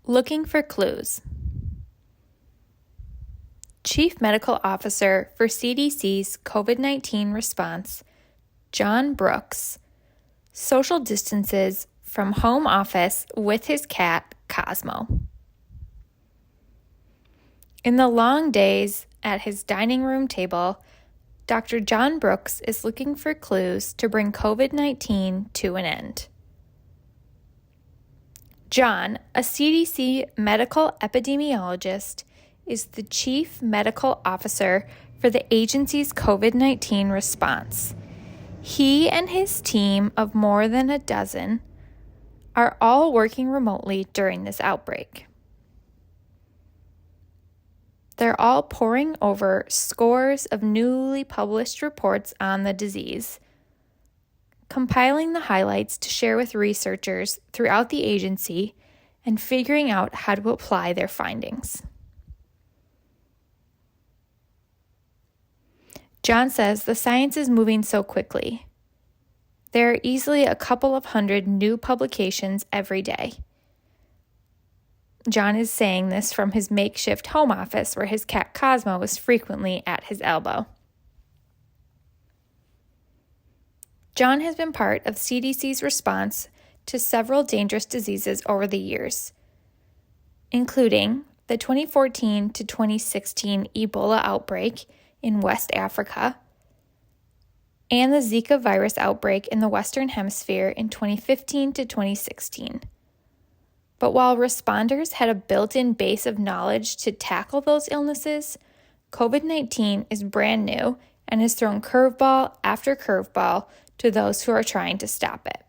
Looking for clues. Chief Medical Officer for CDC's COVID-19 response, John Brooks, social distances from home office with his cat, Cosmo. In the long days at his dining room table, Dr. John Brooks is looking for clues to bring COVID-19 to an end. John, a CDC medical epidemiologist, is the chief medical officer for the agency's COVID-19 response. He and his team of more than a dozen are all working remotely during this outbreak. They're all poring over scores of newly published reports on the disease, compiling the highlights to share with researchers throughout the agency and figuring out how to apply their findings. John says the science is moving so quickly. There are easily a couple of hundred new publications every day. John is saying this from his makeshift home office where his cat Cosmo is frequently at his elbow. John has been part of CDC's response to several dangerous diseases over the years, including the 2014 to 2016 Ebola outbreak in West Africa and the Zika virus outbreak in the Western Hemisphere in 2015 to 2016. But while responders had a built-in base of knowledge to tackle those illnesses, COVID-19 is brand new and has thrown curveball after curveball to those who are trying to stop it.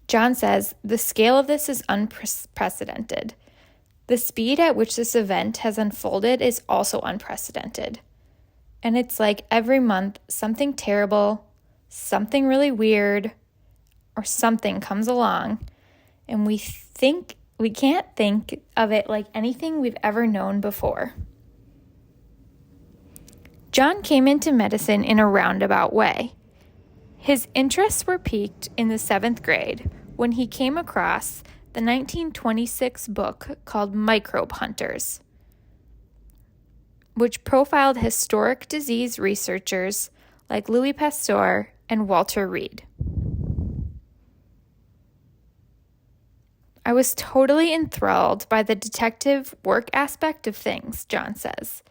John says the scale of this is unprecedented. The speed at which this event has unfolded is also unprecedented. And it's like every month something terrible, something really weird, or something comes along, and we can't think of it like anything we've ever known before. John came into medicine in a roundabout way. His interests were piqued in the 7th grade when he came across the 1926 book called Microbe Hunters, which profiled historic disease researchers like Louis Pasteur and Walter Reed. I was totally enthralled by the detective work aspect of things, John says.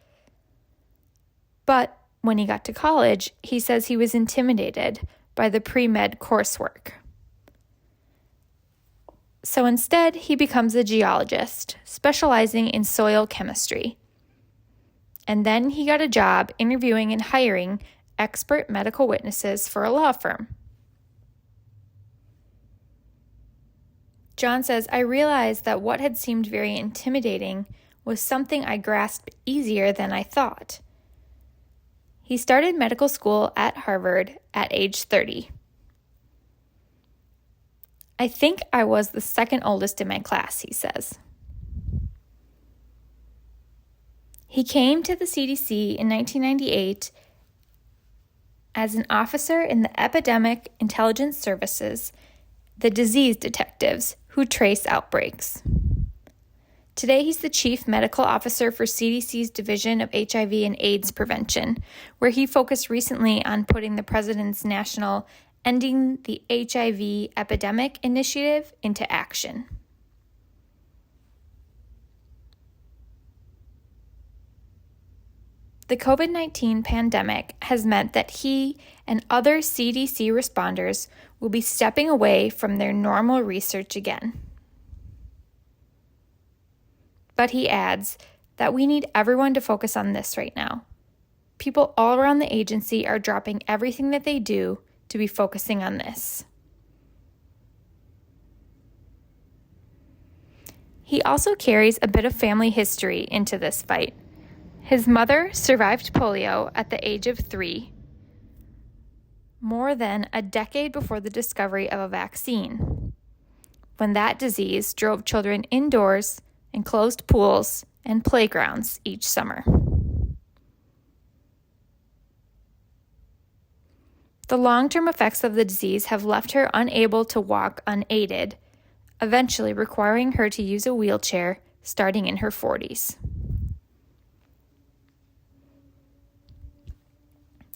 But when he got to college, he says he was intimidated by the pre-med coursework. So instead, he becomes a geologist, specializing in soil chemistry. And then he got a job interviewing and hiring expert medical witnesses for a law firm. John says, I realized that what had seemed very intimidating was something I grasped easier than I thought. He started medical school at Harvard at age 30. I think I was the second oldest in my class, he says. He came to the CDC in 1998 as an officer in the Epidemic Intelligence Services, the disease detectives who trace outbreaks. Today, he's the chief medical officer for CDC's Division of HIV and AIDS Prevention, where he focused recently on putting the president's national Ending the HIV Epidemic initiative into action. The COVID-19 pandemic has meant that he and other CDC responders will be stepping away from their normal research again. But he adds that we need everyone to focus on this right now. People all around the agency are dropping everything that they do to be focusing on this. He also carries a bit of family history into this fight. His mother survived polio at the age of 3, more than a decade before the discovery of a vaccine, when that disease drove children indoors in closed pools and playgrounds each summer. The long-term effects of the disease have left her unable to walk unaided, eventually requiring her to use a wheelchair starting in her 40s.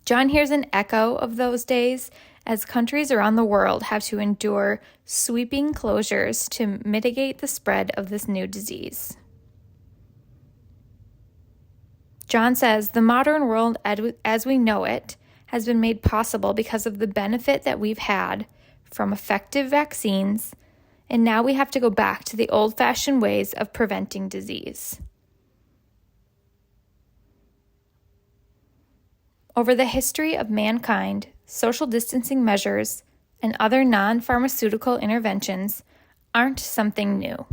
John hears an echo of those days as countries around the world have to endure sweeping closures to mitigate the spread of this new disease. John says the modern world as we know it has been made possible because of the benefit that we've had from effective vaccines, and now we have to go back to the old-fashioned ways of preventing disease. Over the history of mankind, social distancing measures and other non-pharmaceutical interventions aren't something new.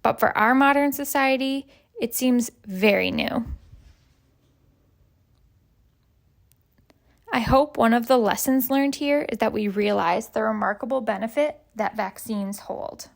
But for our modern society, it seems very new. I hope one of the lessons learned here is that we realize the remarkable benefit that vaccines hold.